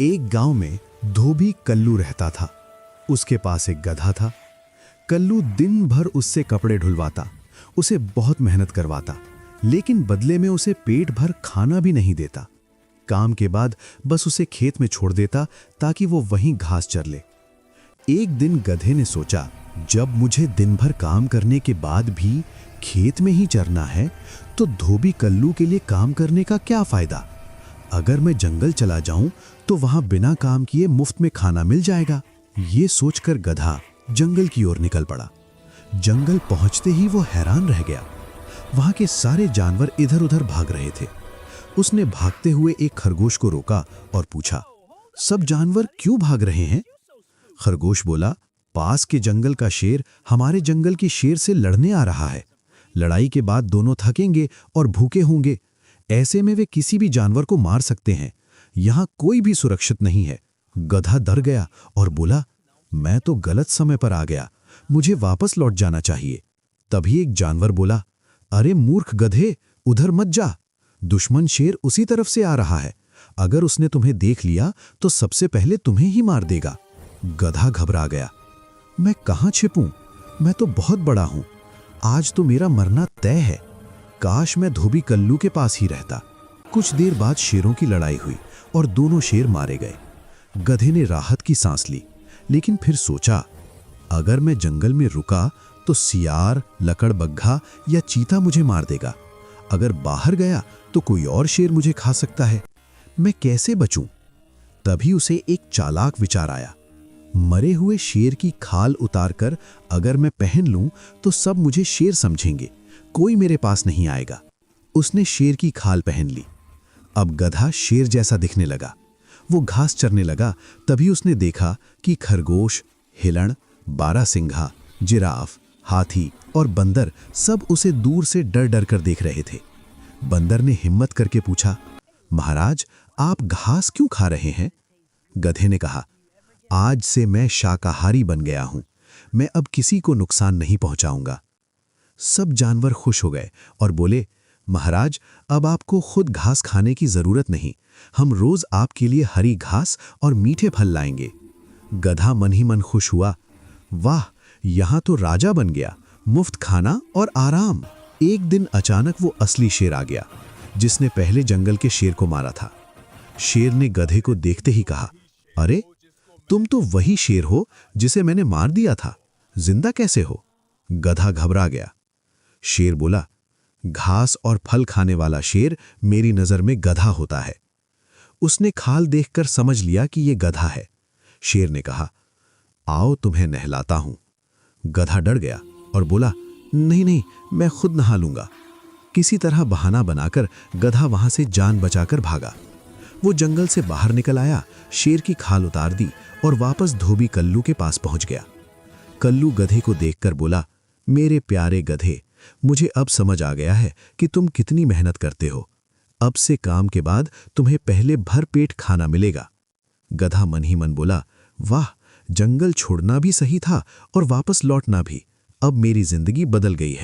एक गांव में धोबी कल्लू रहता था। उसके पास एक गधा था। कल्लू दिन भर उससे कपड़े ढुलवाता, उसे बहुत मेहनत करवाता, लेकिन बदले में उसे पेट भर खाना भी नहीं देता। काम के बाद बस उसे खेत में छोड़ देता ताकि वो वहीं घास चर ले। एक दिन गधे ने सोचा, जब मुझे दिन भर काम करने के बाद भी खेत में ही चरना है, तो धोबी कल्लू के लिए काम करने का क्या फायदा। अगर मैं जंगल चला जाऊं तो वहां बिना काम किए मुफ्त में खाना मिल जाएगा। ये सोचकर गधा जंगल की ओर निकल पड़ा। जंगल पहुंचते ही वो हैरान रह गया। वहां के सारे जानवर इधर उधर भाग रहे थे। उसने भागते हुए एक खरगोश को रोका और पूछा, सब जानवर क्यों भाग रहे हैं? खरगोश बोला, पास के जंगल का शेर हमारे जंगल के शेर से लड़ने आ रहा है। लड़ाई के बाद दोनों थकेंगे और भूखे होंगे। ऐसे में वे किसी भी जानवर को मार सकते हैं। यहां कोई भी सुरक्षित नहीं है। गधा डर गया और बोला, मैं तो गलत समय पर आ गया, मुझे वापस लौट जाना चाहिए। तभी एक जानवर बोला, अरे मूर्ख गधे, उधर मत जा। दुश्मन शेर उसी तरफ से आ रहा है। अगर उसने तुम्हें देख लिया तो सबसे पहले तुम्हें ही मार देगा। गधा घबरा गया। मैं कहां छिपूं? मैं तो बहुत बड़ा हूं। आज तो मेरा मरना तय है। काश मैं धोबी कल्लू के पास ही रहता। कुछ देर बाद शेरों की लड़ाई हुई और दोनों शेर मारे गए। गधे ने राहत की सांस ली, लेकिन फिर सोचा, अगर मैं जंगल में रुका तो सियार, लकड़बग्घा या चीता मुझे मार देगा। अगर बाहर गया तो कोई और शेर मुझे खा सकता है। मैं कैसे बचूं? तभी उसे एक चालाक विचार आया। मरे हुए शेर की खाल उतारकर अगर मैं पहन लूं तो सब मुझे शेर समझेंगे, कोई मेरे पास नहीं आएगा। उसने शेर की खाल पहन ली। अब गधा शेर जैसा दिखने लगा। वो घास चरने लगा। तभी उसने देखा कि खरगोश, हिरण, बारहसिंघा, जिराफ, हाथी और बंदर सब उसे दूर से डर डर कर देख रहे थे। बंदर ने हिम्मत करके पूछा, महाराज, आप घास क्यों खा रहे हैं? गधे ने कहा, आज से मैं शाकाहारी बन गया हूं। मैं अब किसी को नुकसान नहीं पहुंचाऊंगा। सब जानवर खुश हो गए और बोले, महाराज, अब आपको खुद घास खाने की जरूरत नहीं। हम रोज आपके लिए हरी घास और मीठे फल लाएंगे। गधा मन ही मन खुश हुआ। वाह, यहां तो राजा बन गया, मुफ्त खाना और आराम। एक दिन अचानक वो असली शेर आ गया, जिसने पहले जंगल के शेर को मारा था। शेर ने गधे को देखते ही कहा, अरे, तुम तो वही शेर हो जिसे मैंने मार दिया था। जिंदा कैसे हो? गधा घबरा गया। शेर बोला, घास और फल खाने वाला शेर मेरी नजर में गधा होता है। उसने खाल देखकर समझ लिया कि यह गधा है। शेर ने कहा, आओ तुम्हें नहलाता हूं। गधा डर गया और बोला, नहीं नहीं, मैं खुद नहा लूंगा। किसी तरह बहाना बनाकर गधा वहां से जान बचाकर भागा। वो जंगल से बाहर निकल आया, शेर की खाल उतार दी और वापस धोबी कल्लू के पास पहुंच गया। कल्लू गधे को देखकर बोला, मेरे प्यारे गधे, मुझे अब समझ आ गया है कि तुम कितनी मेहनत करते हो। अब से काम के बाद तुम्हें पहले भर पेट खाना मिलेगा। गधा मन ही मन बोला, वाह, जंगल छोड़ना भी सही था और वापस लौटना भी। अब मेरी जिंदगी बदल गई है।